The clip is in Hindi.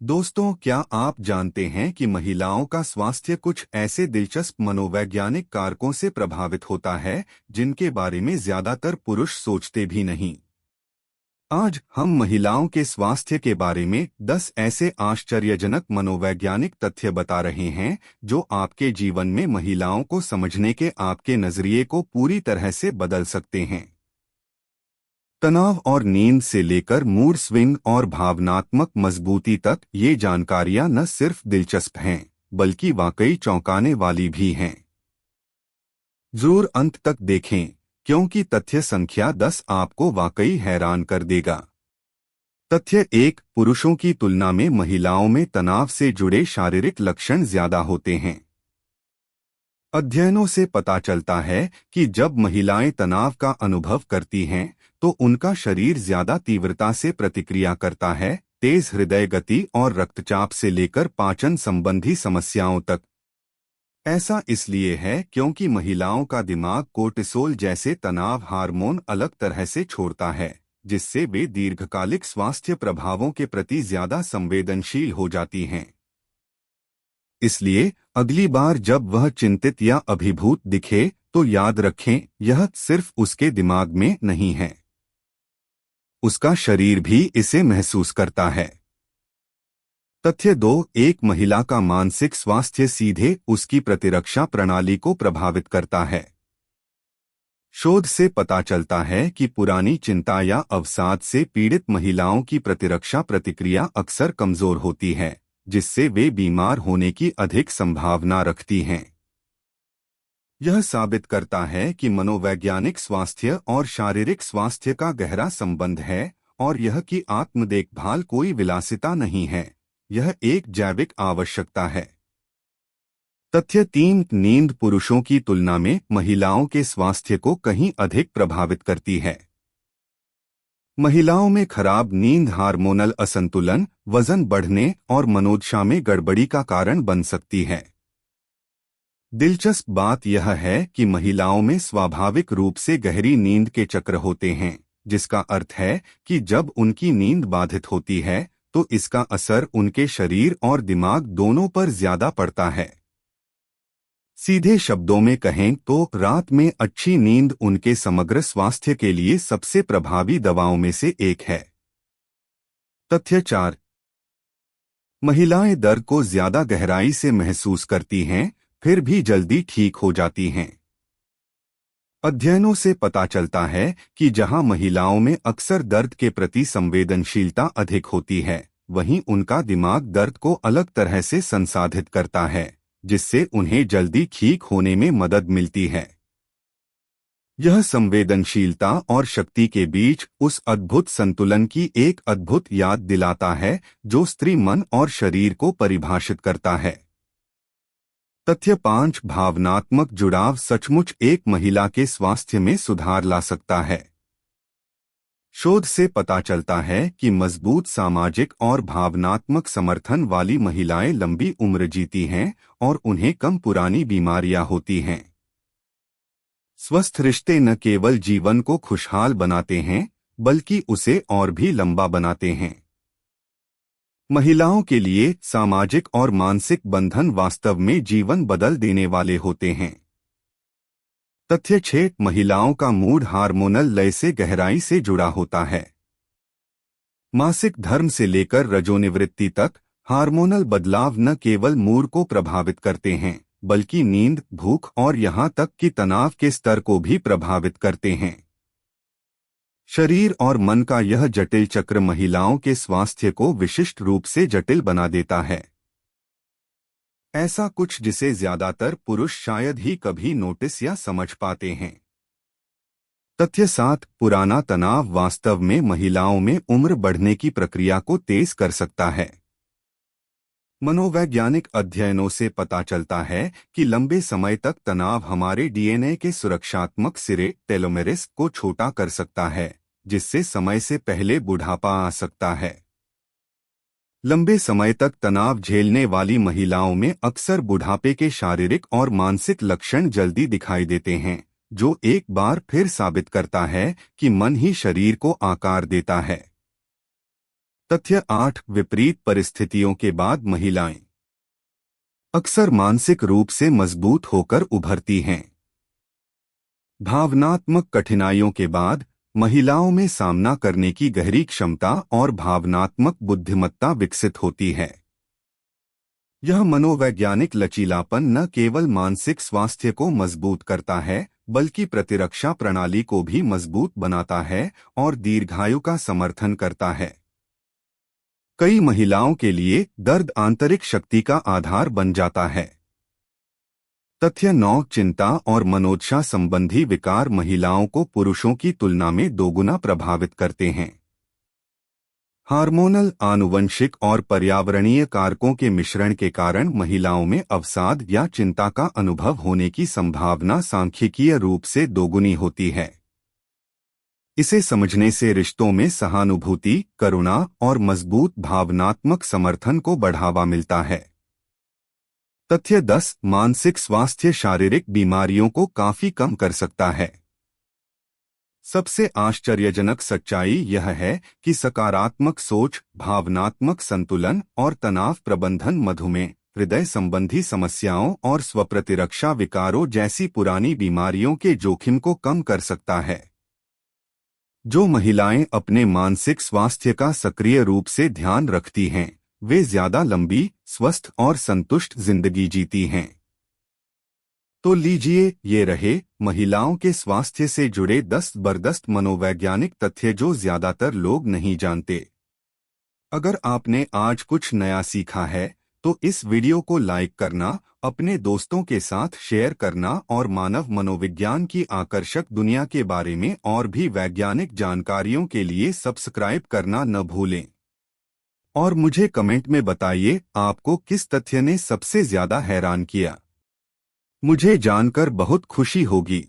दोस्तों, क्या आप जानते हैं कि महिलाओं का स्वास्थ्य कुछ ऐसे दिलचस्प मनोवैज्ञानिक कारकों से प्रभावित होता है जिनके बारे में ज्यादातर पुरुष सोचते भी नहीं। आज हम महिलाओं के स्वास्थ्य के बारे में 10 ऐसे आश्चर्यजनक मनोवैज्ञानिक तथ्य बता रहे हैं जो आपके जीवन में महिलाओं को समझने के आपके नजरिए को पूरी तरह से बदल सकते हैं। तनाव और नींद से लेकर मूड स्विंग और भावनात्मक मजबूती तक ये जानकारियां न सिर्फ दिलचस्प हैं बल्कि वाकई चौंकाने वाली भी हैं। जरूर अंत तक देखें क्योंकि तथ्य संख्या 10 आपको वाकई हैरान कर देगा। तथ्य 1, पुरुषों की तुलना में महिलाओं में तनाव से जुड़े शारीरिक लक्षण ज्यादा होते हैं। अध्ययनों से पता चलता है कि जब महिलाएं तनाव का अनुभव करती हैं तो उनका शरीर ज्यादा तीव्रता से प्रतिक्रिया करता है, तेज हृदय गति और रक्तचाप से लेकर पाचन संबंधी समस्याओं तक। ऐसा इसलिए है क्योंकि महिलाओं का दिमाग कोर्टिसोल जैसे तनाव हार्मोन अलग तरह से छोड़ता है, जिससे वे दीर्घकालिक स्वास्थ्य प्रभावों के प्रति ज्यादा संवेदनशील हो जाती हैं। इसलिए अगली बार जब वह चिंतित या अभिभूत दिखे तो याद रखें, यह सिर्फ उसके दिमाग में नहीं है, उसका शरीर भी इसे महसूस करता है। तथ्य 2, एक महिला का मानसिक स्वास्थ्य सीधे उसकी प्रतिरक्षा प्रणाली को प्रभावित करता है। शोध से पता चलता है कि पुरानी चिंता या अवसाद से पीड़ित महिलाओं की प्रतिरक्षा प्रतिक्रिया अक्सर कमजोर होती है, जिससे वे बीमार होने की अधिक संभावना रखती हैं। यह साबित करता है कि मनोवैज्ञानिक स्वास्थ्य और शारीरिक स्वास्थ्य का गहरा संबंध है और यह कि आत्म देखभाल कोई विलासिता नहीं है, यह एक जैविक आवश्यकता है। तथ्य 3, नींद पुरुषों की तुलना में महिलाओं के स्वास्थ्य को कहीं अधिक प्रभावित करती है। महिलाओं में खराब नींद हार्मोनल असंतुलन, वजन बढ़ने और मनोदशा में गड़बड़ी का कारण बन सकती है। दिलचस्प बात यह है कि महिलाओं में स्वाभाविक रूप से गहरी नींद के चक्र होते हैं, जिसका अर्थ है कि जब उनकी नींद बाधित होती है तो इसका असर उनके शरीर और दिमाग दोनों पर ज्यादा पड़ता है। सीधे शब्दों में कहें तो रात में अच्छी नींद उनके समग्र स्वास्थ्य के लिए सबसे प्रभावी दवाओं में से एक है। तथ्य 4, महिलाएं दर्द को ज्यादा गहराई से महसूस करती हैं, फिर भी जल्दी ठीक हो जाती हैं। अध्ययनों से पता चलता है कि जहां महिलाओं में अक्सर दर्द के प्रति संवेदनशीलता अधिक होती है, वहीं उनका दिमाग दर्द को अलग तरह से संसाधित करता है, जिससे उन्हें जल्दी ठीक होने में मदद मिलती है। यह संवेदनशीलता और शक्ति के बीच उस अद्भुत संतुलन की एक अद्भुत याद दिलाता है जो स्त्री मन और शरीर को परिभाषित करता है। तथ्य 5, भावनात्मक जुड़ाव सचमुच एक महिला के स्वास्थ्य में सुधार ला सकता है। शोध से पता चलता है कि मजबूत सामाजिक और भावनात्मक समर्थन वाली महिलाएं लंबी उम्र जीती हैं और उन्हें कम पुरानी बीमारियां होती हैं। स्वस्थ रिश्ते न केवल जीवन को खुशहाल बनाते हैं बल्कि उसे और भी लंबा बनाते हैं। महिलाओं के लिए सामाजिक और मानसिक बंधन वास्तव में जीवन बदल देने वाले होते हैं। तथ्य 6, महिलाओं का मूड हार्मोनल लय से गहराई से जुड़ा होता है। मासिक धर्म से लेकर रजोनिवृत्ति तक हार्मोनल बदलाव न केवल मूड को प्रभावित करते हैं बल्कि नींद, भूख और यहां तक कि तनाव के स्तर को भी प्रभावित करते हैं। शरीर और मन का यह जटिल चक्र महिलाओं के स्वास्थ्य को विशिष्ट रूप से जटिल बना देता है। ऐसा कुछ जिसे ज्यादातर पुरुष शायद ही कभी नोटिस या समझ पाते हैं। तथ्य 7, पुराना तनाव वास्तव में महिलाओं में उम्र बढ़ने की प्रक्रिया को तेज कर सकता है। मनोवैज्ञानिक अध्ययनों से पता चलता है कि लंबे समय तक तनाव हमारे डीएनए के सुरक्षात्मक सिरे टेलोमेरेस को छोटा कर सकता है, जिससे समय से पहले बुढ़ापा आ सकता है। लंबे समय तक तनाव झेलने वाली महिलाओं में अक्सर बुढ़ापे के शारीरिक और मानसिक लक्षण जल्दी दिखाई देते हैं, जो एक बार फिर साबित करता है कि मन ही शरीर को आकार देता है। तथ्य 8 विपरीत परिस्थितियों के बाद महिलाएं अक्सर मानसिक रूप से मजबूत होकर उभरती हैं। भावनात्मक कठिनाइयों के बाद महिलाओं में सामना करने की गहरी क्षमता और भावनात्मक बुद्धिमत्ता विकसित होती है। यह मनोवैज्ञानिक लचीलापन न केवल मानसिक स्वास्थ्य को मजबूत करता है, बल्कि प्रतिरक्षा प्रणाली को भी मजबूत बनाता है और दीर्घायु का समर्थन करता है। कई महिलाओं के लिए दर्द आंतरिक शक्ति का आधार बन जाता है। तथ्य 9 चिंता और मनोदशा संबंधी विकार महिलाओं को पुरुषों की तुलना में दोगुना प्रभावित करते हैं। हार्मोनल, आनुवंशिक और पर्यावरणीय कारकों के मिश्रण के कारण महिलाओं में अवसाद या चिंता का अनुभव होने की संभावना सांख्यिकीय रूप से दोगुनी होती है। इसे समझने से रिश्तों में सहानुभूति, करुणा और मजबूत भावनात्मक समर्थन को बढ़ावा मिलता है। तथ्य 10 मानसिक स्वास्थ्य शारीरिक बीमारियों को काफी कम कर सकता है। सबसे आश्चर्यजनक सच्चाई यह है कि सकारात्मक सोच, भावनात्मक संतुलन और तनाव प्रबंधन मधुमेह, हृदय संबंधी समस्याओं और स्वप्रतिरक्षा विकारों जैसी पुरानी बीमारियों के जोखिम को कम कर सकता है। जो महिलाएं अपने मानसिक स्वास्थ्य का सक्रिय रूप से ध्यान रखती हैं, वे ज्यादा लंबी, स्वस्थ और संतुष्ट जिंदगी जीती हैं। तो लीजिए, ये रहे महिलाओं के स्वास्थ्य से जुड़े 10 जबरदस्त मनोवैज्ञानिक तथ्य जो ज्यादातर लोग नहीं जानते। अगर आपने आज कुछ नया सीखा है, तो इस वीडियो को लाइक करना, अपने दोस्तों के साथ शेयर करना और मानव मनोविज्ञान की आकर्षक दुनिया के बारे में और भी वैज्ञानिक जानकारियों के लिए सब्सक्राइब करना न भूलें। और मुझे कमेंट में बताइए आपको किस तथ्य ने सबसे ज्यादा हैरान किया। मुझे जानकर बहुत खुशी होगी।